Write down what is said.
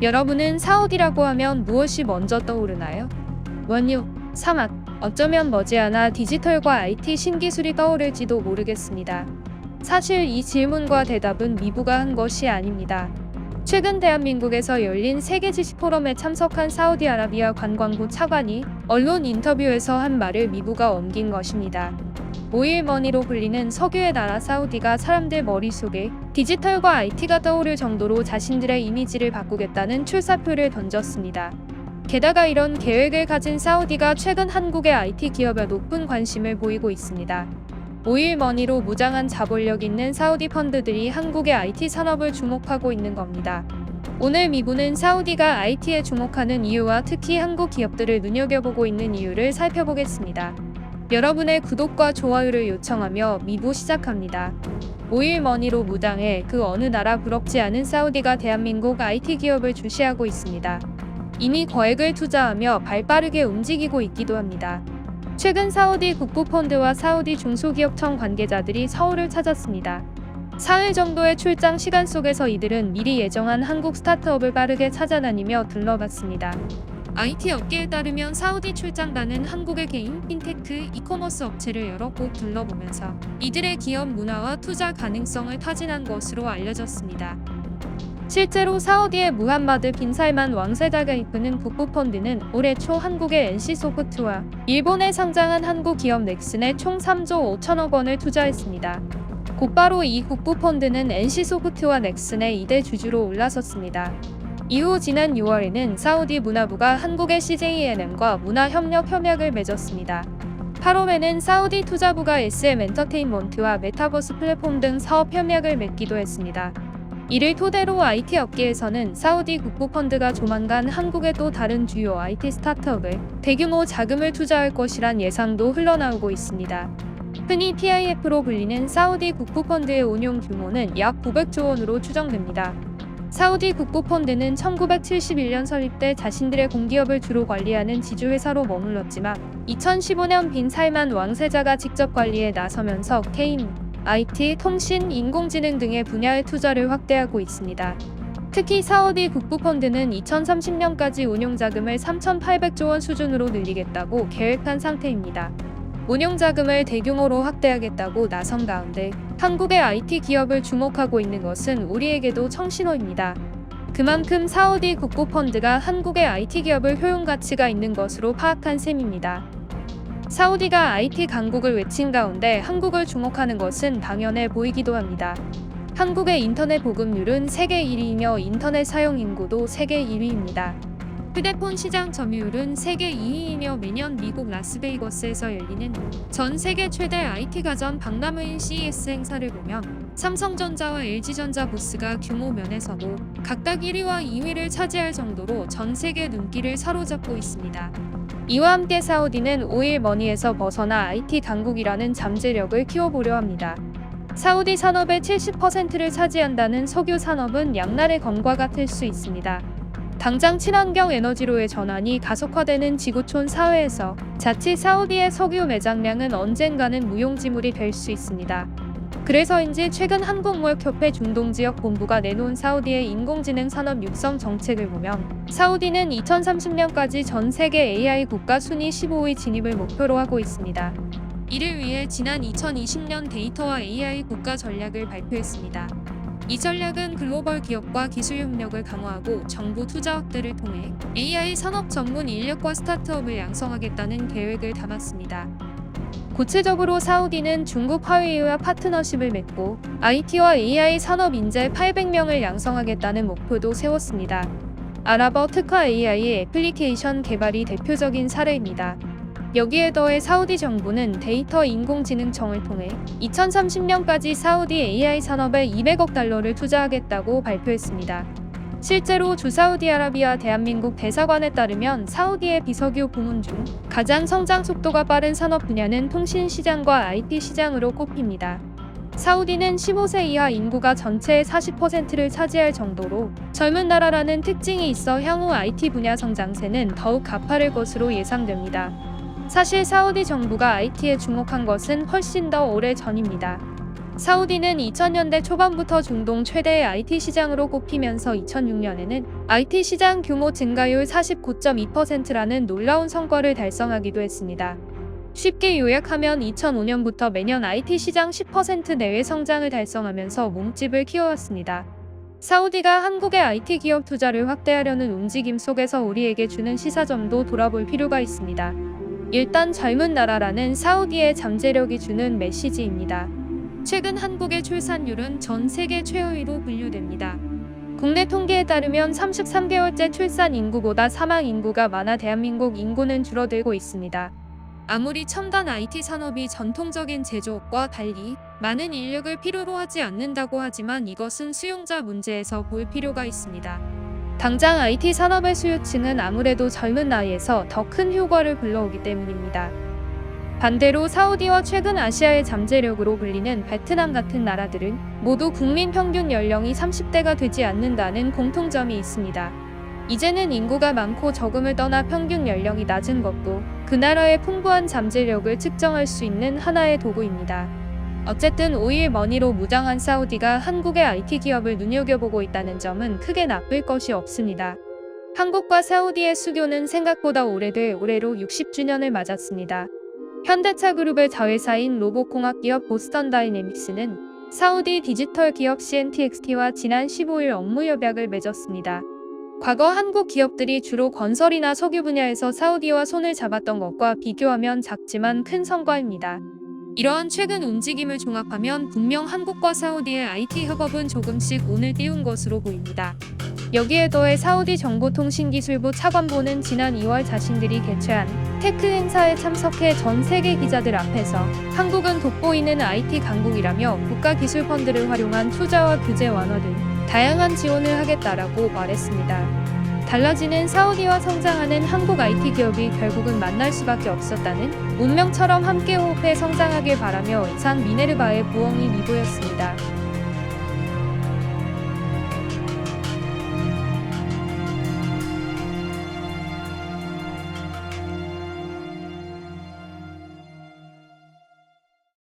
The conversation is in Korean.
여러분은 사우디라고 하면 무엇이 먼저 떠오르나요? 원유, 사막, 어쩌면 머지않아 디지털과 IT 신기술이 떠오를지도 모르겠습니다. 사실 이 질문과 대답은 미부가 한 것이 아닙니다. 최근 대한민국에서 열린 세계 지식 포럼에 참석한 사우디아라비아 관광부 차관이 언론 인터뷰에서 한 말을 미부가 옮긴 것입니다. 오일머니로 불리는 석유의 나라 사우디가 사람들 머릿속에 디지털과 IT가 떠오를 정도로 자신들의 이미지를 바꾸겠다는 출사표를 던졌습니다. 게다가 이런 계획을 가진 사우디가 최근 한국의 IT 기업에 높은 관심을 보이고 있습니다. 오일머니로 무장한 자본력 있는 사우디 펀드들이 한국의 IT 산업을 주목하고 있는 겁니다. 오늘 미부는 사우디가 IT에 주목하는 이유와 특히 한국 기업들을 눈여겨보고 있는 이유를 살펴보겠습니다. 여러분의 구독과 좋아요를 요청하며 미부 시작합니다. 오일머니로 무장해 그 어느 나라 부럽지 않은 사우디가 대한민국 IT 기업을 주시하고 있습니다. 이미 거액을 투자하며 발빠르게 움직이고 있기도 합니다. 최근 사우디 국부펀드와 사우디 중소기업청 관계자들이 서울을 찾았습니다. 사흘 정도의 출장 시간 속에서 이들은 미리 예정한 한국 스타트업을 빠르게 찾아다니며 둘러봤습니다. IT 업계에 따르면 사우디 출장단은 한국의 개인, 핀테크, 이커머스 업체를 여러 곳 둘러보면서 이들의 기업 문화와 투자 가능성을 타진한 것으로 알려졌습니다. 실제로 사우디의 무함마드 빈 살만 왕세자가 이끄는 국부펀드는 올해 초 한국의 NC소프트와 일본에 상장한 한국 기업 넥슨에 총 3조 5천억 원을 투자했습니다. 곧바로 이 국부펀드는 NC소프트와 넥슨의 2대 주주로 올라섰습니다. 이후 지난 6월에는 사우디 문화부가 한국의 CJENM과 문화협력 협약을 맺었습니다. 8월에는 사우디 투자부가 SM엔터테인먼트와 메타버스 플랫폼 등 사업 협약을 맺기도 했습니다. 이를 토대로 IT 업계에서는 사우디 국부펀드가 조만간 한국의 또 다른 주요 IT 스타트업에 대규모 자금을 투자할 것이란 예상도 흘러나오고 있습니다. 흔히 PIF로 불리는 사우디 국부펀드의 운용 규모는 약 900조 원으로 추정됩니다. 사우디 국부펀드는 1971년 설립돼 자신들의 공기업을 주로 관리하는 지주회사로 머물렀지만 2015년 빈 살만 왕세자가 직접 관리에 나서면서 개인, IT, 통신, 인공지능 등의 분야의 투자를 확대하고 있습니다. 특히 사우디 국부펀드는 2030년까지 운용자금을 3,800조 원 수준으로 늘리겠다고 계획한 상태입니다. 운용자금을 대규모로 확대하겠다고 나선 가운데 한국의 IT 기업을 주목하고 있는 것은 우리에게도 청신호입니다. 그만큼 사우디 국부펀드가 한국의 IT 기업을 효용 가치가 있는 것으로 파악한 셈입니다. 사우디가 IT 강국을 외친 가운데 한국을 주목하는 것은 당연해 보이기도 합니다. 한국의 인터넷 보급률은 세계 1위이며 인터넷 사용 인구도 세계 1위입니다. 휴대폰 시장 점유율은 세계 2위이며 매년 미국 라스베이거스에서 열리는 전 세계 최대 IT 가전 박람회인 CES 행사를 보면 삼성전자와 LG전자 부스가 규모 면에서도 각각 1위와 2위를 차지할 정도로 전 세계 눈길을 사로잡고 있습니다. 이와 함께 사우디는 오일머니에서 벗어나 IT 강국이라는 잠재력을 키워보려 합니다. 사우디 산업의 70%를 차지한다는 석유 산업은 양날의 검과 같을 수 있습니다. 당장 친환경 에너지로의 전환이 가속화되는 지구촌 사회에서 자칫 사우디의 석유 매장량은 언젠가는 무용지물이 될 수 있습니다. 그래서인지 최근 한국무역협회 중동지역 본부가 내놓은 사우디의 인공지능 산업 육성 정책을 보면 사우디는 2030년까지 전 세계 AI 국가 순위 15위 진입을 목표로 하고 있습니다. 이를 위해 지난 2020년 데이터와 AI 국가 전략을 발표했습니다. 이 전략은 글로벌 기업과 기술 협력을 강화하고 정부 투자 확대를 통해 AI 산업 전문 인력과 스타트업을 양성하겠다는 계획을 담았습니다. 구체적으로 사우디는 중국 화웨이와 파트너십을 맺고 IT와 AI 산업 인재 800명을 양성하겠다는 목표도 세웠습니다. 아랍어 특화 AI 애플리케이션 개발이 대표적인 사례입니다. 여기에 더해 사우디 정부는 데이터 인공지능청을 통해 2030년까지 사우디 AI 산업에 200억 달러를 투자하겠다고 발표했습니다. 실제로 주사우디아라비아 대한민국 대사관에 따르면 사우디의 비석유 부문 중 가장 성장 속도가 빠른 산업 분야는 통신 시장과 IT 시장으로 꼽힙니다. 사우디는 15세 이하 인구가 전체의 40%를 차지할 정도로 젊은 나라라는 특징이 있어 향후 IT 분야 성장세는 더욱 가파를 것으로 예상됩니다. 사실 사우디 정부가 IT에 주목한 것은 훨씬 더 오래 전입니다. 사우디는 2000년대 초반부터 중동 최대의 IT 시장으로 꼽히면서 2006년에는 IT 시장 규모 증가율 49.2%라는 놀라운 성과를 달성하기도 했습니다. 쉽게 요약하면 2005년부터 매년 IT 시장 10% 내외 성장을 달성하면서 몸집을 키워왔습니다. 사우디가 한국의 IT 기업 투자를 확대하려는 움직임 속에서 우리에게 주는 시사점도 돌아볼 필요가 있습니다. 일단 젊은 나라라는 사우디의 잠재력이 주는 메시지입니다. 최근 한국의 출산율은 전 세계 최하위로 분류됩니다. 국내 통계에 따르면 33개월째 출산 인구보다 사망 인구가 많아 대한민국 인구는 줄어들고 있습니다. 아무리 첨단 IT 산업이 전통적인 제조업과 달리 많은 인력을 필요로 하지 않는다고 하지만 이것은 수용자 문제에서 볼 필요가 있습니다. 당장 IT 산업의 수요층은 아무래도 젊은 나이에서 더 큰 효과를 불러오기 때문입니다. 반대로 사우디와 최근 아시아의 잠재력으로 불리는 베트남 같은 나라들은 모두 국민 평균 연령이 30대가 되지 않는다는 공통점이 있습니다. 이제는 인구가 많고 적음을 떠나 평균 연령이 낮은 것도 그 나라의 풍부한 잠재력을 측정할 수 있는 하나의 도구입니다. 어쨌든 오일 머니로 무장한 사우디가 한국의 IT 기업을 눈여겨보고 있다는 점은 크게 나쁠 것이 없습니다. 한국과 사우디의 수교는 생각보다 오래돼 올해로 60주년을 맞았습니다. 현대차 그룹의 자회사인 로봇공학 기업 보스턴 다이내믹스는 사우디 디지털 기업 CNTXT와 지난 15일 업무 협약을 맺었습니다. 과거 한국 기업들이 주로 건설이나 석유 분야에서 사우디와 손을 잡았던 것과 비교하면 작지만 큰 성과입니다. 이러한 최근 움직임을 종합하면 분명 한국과 사우디의 IT 협업은 조금씩 운을 띄운 것으로 보입니다. 여기에 더해 사우디 정보통신기술부 차관보는 지난 2월 자신들이 개최한 테크 행사에 참석해 전 세계 기자들 앞에서 한국은 돋보이는 IT 강국이라며 국가기술 펀드를 활용한 투자와 규제 완화 등 다양한 지원을 하겠다라고 말했습니다. 달라지는 사우디와 성장하는 한국 IT 기업이 결국은 만날 수밖에 없었다는 운명처럼 함께 호흡해 성장하길 바라며 이상 미네르바의 부엉이 리뷰였습니다.